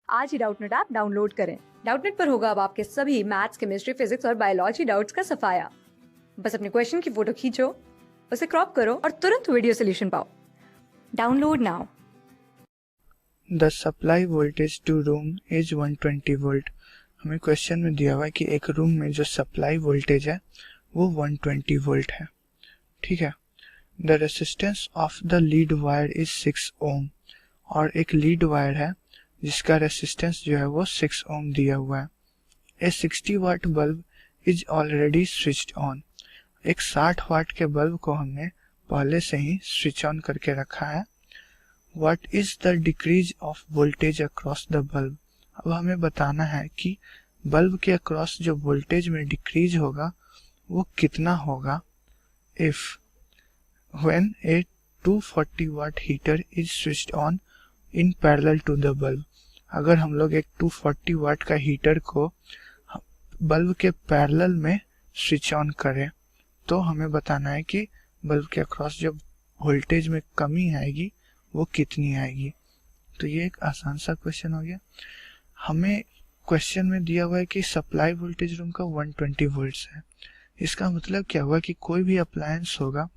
आज ही Doubtnut app download करें। Doubtnut पर होगा अब आपके सभी मैथ्स, केमिस्ट्री, फिजिक्स और बायोलॉजी डाउट्स का सफाया। बस अपने क्वेश्चन की फोटो खींचो, उसे क्रॉप करो और तुरंत वीडियो सोल्यूशन पाओ। Download now. The supply voltage to room is 120 volt. हमें क्वेश्चन में दिया हुआ है कि एक रूम में जो सप्लाई वोल्टेज है वो 120 वोल्ट है। ठीक है। The resistance of the lead wire is 6 ओम, और एक लीड वायर है जिसका रेसिस्टेंस जो है वो 6 ओम दिया हुआ है। A 60 watt bulb is already switched on. एक 60 वाट के बल्ब को हमने पहले से ही स्विच ऑन करके रखा है। What is the decrease of voltage across the bulb? अब हमें बताना है कि बल्ब के अक्रॉस जो वोल्टेज में डिक्रीज होगा वो कितना होगा। If when a 240 watt heater is switched on in parallel to the bulb, अगर हम लोग एक 240 वाट का हीटर को बल्ब के पैरेलल में स्विच ऑन करें तो हमें बताना है कि बल्ब के अक्रॉस जो वोल्टेज में कमी आएगी वो कितनी आएगी। तो ये एक आसान सा क्वेश्चन हो गया। हमें क्वेश्चन में दिया हुआ है कि सप्लाई वोल्टेज रूम का 120 वोल्ट्स है। इसका मतलब क्या हुआ कि कोई भी अप्लायंस होगा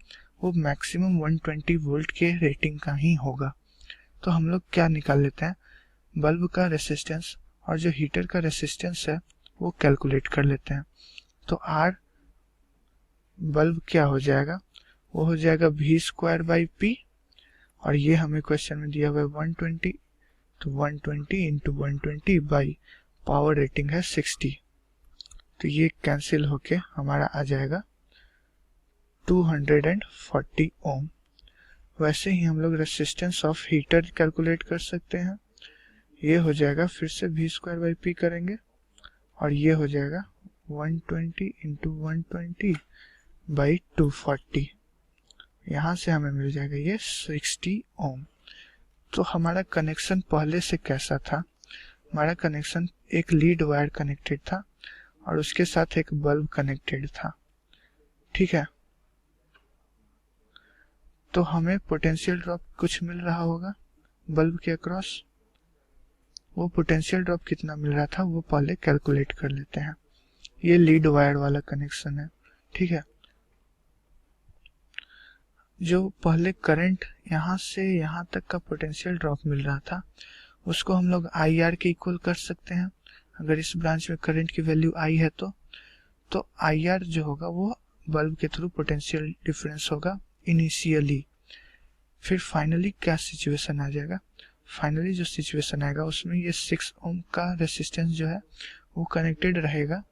वो मैक्सिमम 120 वोल्ट के रेटिंग का ही होगा। तो हम लोग क्या निकाल लेते हैं, बल्ब का रेसिस्टेंस और जो हीटर का रेसिस्टेंस है वो कैलकुलेट कर लेते हैं। तो आर बल्ब क्या हो जाएगा, वो हो जाएगा V²/P, और ये हमें क्वेश्चन में दिया हुआ है 120, तो 120 इंटू 120 बाई पावर रेटिंग है 60, तो ये कैंसिल होके हमारा आ जाएगा 240 ओम। वैसे ही हम लोग रेसिस्टेंस ऑफ हीटर कैलकुलेट कर सकते हैं। ये हो जाएगा, फिर से V²/P करेंगे और ये हो जाएगा 120 इंटू 120 बाई 240, यहाँ से हमें मिल जाएगा ये 60 ओम। तो हमारा कनेक्शन पहले से कैसा था, हमारा कनेक्शन एक लीड वायर कनेक्टेड था और उसके साथ एक बल्ब कनेक्टेड था। ठीक है। तो हमें पोटेंशियल ड्रॉप कुछ मिल रहा होगा बल्ब के अक्रॉस। वो पोटेंशियल ड्रॉप कितना मिल रहा था वो पहले कैलकुलेट कर लेते हैं। ये लीड वायर वाला कनेक्शन है। ठीक है। जो पहले करंट यहाँ से यहाँ तक का पोटेंशियल ड्रॉप मिल रहा था उसको हम लोग IR के इक्वल कर सकते हैं। अगर इस ब्रांच में करंट की वैल्यू I है तो IR जो होगा वो बल्ब के थ्रू पोटेंशियल डिफरेंस होगा इनिशियली। फिर फाइनली क्या सिचुएशन आ जाएगा, फाइनली जो सिचुएशन आएगा उसमें ये 6 ओम का रेसिस्टेंस जो है वो कनेक्टेड रहेगा,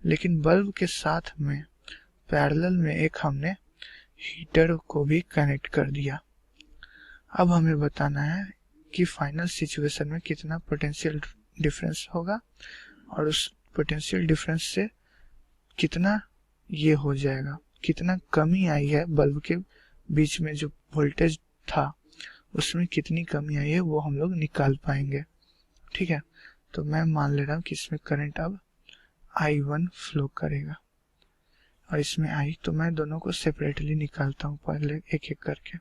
लेकिन बल्ब के साथ में पैरेलल में एक हमने हीटर को भी कनेक्ट कर दिया। अब हमें बताना है कि फाइनल सिचुएशन में कितना पोटेंशियल डिफरेंस होगा और उस पोटेंशियल डिफरेंस से कितना ये हो जाएगा, कितना कमी आई है बल्ब के बीच में जो वोल्टेज था उसमें कितनी कमी आई है वो हम लोग निकाल पाएंगे। ठीक है। तो मैं मान ले रहा हूँ कि इसमें करंट अब I1 फ्लो करेगा और इसमें I, तो मैं दोनों को सेपरेटली निकालता हूँ पहले एक एक करके।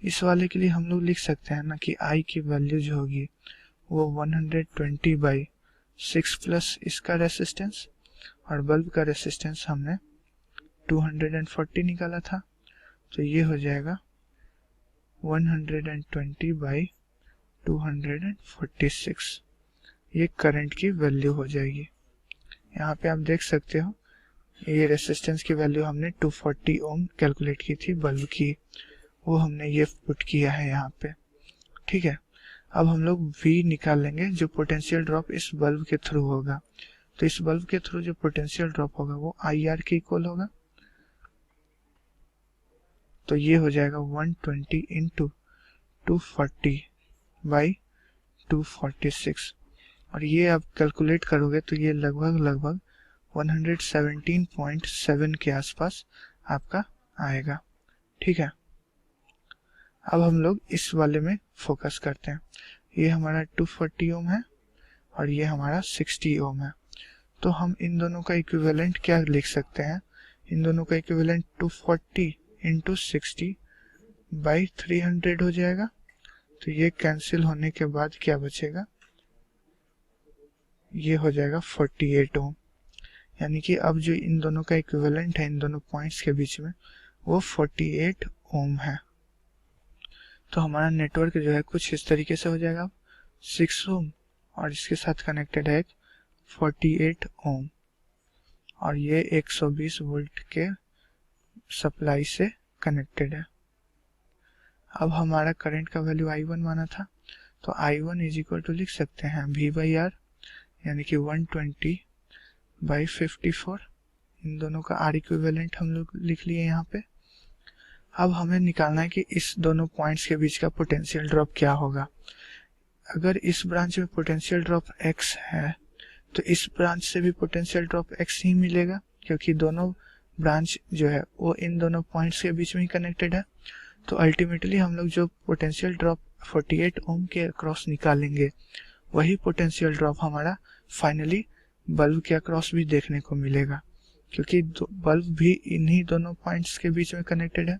इस वाले के लिए हम लोग लिख सकते हैं ना कि I की वैल्यू जो होगी वो 120/6 प्लस इसका रेसिस्टेंस, और बल्ब का रेसिस्टेंस हमने 240 निकाला था, तो ये हो जाएगा 120/246। ये करंट की वैल्यू हो जाएगी। यहाँ पे आप देख सकते हो ये रेसिस्टेंस की वैल्यू हमने 240 ओम कैलकुलेट की थी बल्ब की, वो हमने ये पुट किया है यहाँ पे। ठीक है। अब हम लोग V निकाल लेंगे जो पोटेंशियल ड्रॉप इस बल्ब के थ्रू होगा। तो इस बल्ब के थ्रू जो पोटेंशियल ड्रॉप होगा वो IR के इक्वल होगा, तो ये हो जाएगा 120 इंटू 240/246, और ये आप कैलकुलेट करोगे तो ये लगभग 117.7 के आसपास आपका आएगा। ठीक है। अब हम लोग इस वाले में फोकस करते हैं। ये हमारा 240 ओम है और ये हमारा 60 ओम है। तो हम इन दोनों का इक्विवेलेंट क्या लिख सकते हैं, इन दोनों का इक्विवेलेंट 240 इंटू 60/300 हो जाएगा। तो ये कैंसिल होने के बाद क्या बचेगा, ये हो जाएगा 48 ओम। यानी कि अब जो इन दोनों का इक्विवेलेंट है इन दोनों पॉइंट्स के बीच में वो 48 ओम है। तो हमारा नेटवर्क जो है कुछ इस तरीके से हो जाएगा 6 ओम और इसके साथ कनेक्टेड है 48 ओम और ये 120 वोल्ट के सप्लाई से कनेक्टेड है। अब हमारा करंट का वैल्यू I1 माना था, तो I1 इज इक्वल टू लिख सकते हैं V/R यानी कि 120/54। इन दोनों का R इक्विवेलेंट हम लोग लिख लिए यहाँ पे। अब हमें निकालना है कि इस दोनों पॉइंट्स के बीच का पोटेंशियल ड्रॉप क्या होगा। अगर इस ब्रांच में पोटेंशियल ड्रॉप X है तो इस ब्रांच से भी पोटेंशियल ड्रॉप X ही मिलेगा, क्योंकि दोनों ब्रांच जो है वो इन दोनों पॉइंट्स के बीच में ही कनेक्टेड है। तो अल्टीमेटली हम लोग जो पोटेंशियल ड्रॉप 48 ओम के अक्रॉस निकालेंगे वही पोटेंशियल ड्रॉप हमारा फाइनली बल्ब के अक्रॉस भी देखने को मिलेगा, क्योंकि बल्ब भी इन्हीं दोनों पॉइंट्स के बीच में कनेक्टेड है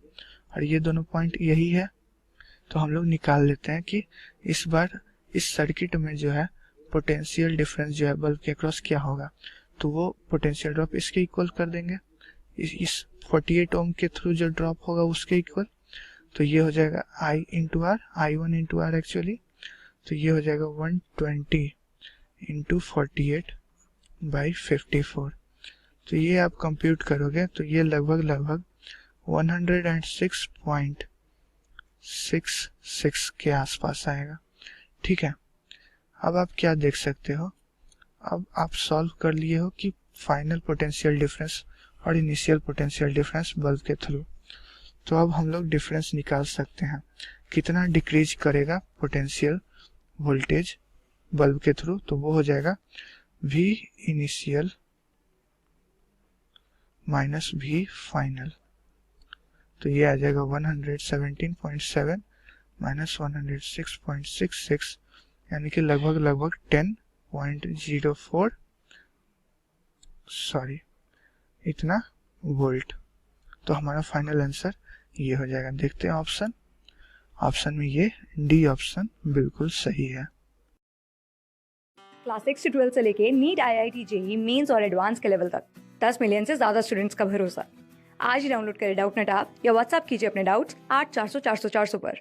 और ये दोनों पॉइंट यही है। तो हम लोग निकाल लेते हैं कि इस बार इस सर्किट में जो है पोटेंशियल डिफरेंस जो है बल्ब के अक्रॉस क्या होगा। तो वो पोटेंशियल ड्रॉप इसके इक्वल कर देंगे, इस 48 ओम के थ्रू जो ड्रॉप होगा उसके इक्वल। तो ये हो जाएगा I into R, I1 into R actually. तो ये हो जाएगा 120 इंटू 48/54। तो ये आप कंप्यूट करोगे तो ये लगभग 106.66 के आसपास आएगा। ठीक है, अब आप क्या देख सकते हो, अब आप सॉल्व कर लिए हो कि फाइनल पोटेंशियल डिफरेंस और इनिशियल पोटेंशियल डिफरेंस बल्ब के थ्रू। तो अब हम लोग डिफरेंस निकाल सकते हैं, कितना डिक्रीज करेगा पोटेंशियल वोल्टेज बल्ब के थ्रू। तो वो हो जाएगा V initial minus V final. तो ये आ जाएगा 117.7 माइनस 106.66 यानी कि लगभग 10.04 इतना वोल्ट। तो हमारा फाइनल आंसर ये हो जाएगा। देखते हैं ऑप्शन में ये डी ऑप्शन बिल्कुल सही है। क्लास 6 से 12 से लेके नीट, IIT, JEE मेंस और एडवांस के लेवल तक 10 मिलियन से ज्यादा स्टूडेंट्स का भरोसा। आज ही डाउनलोड करें डाउटनेट ऐप या व्हाट्सएप कीजिए अपने डाउट्स 8400 400 400 पर।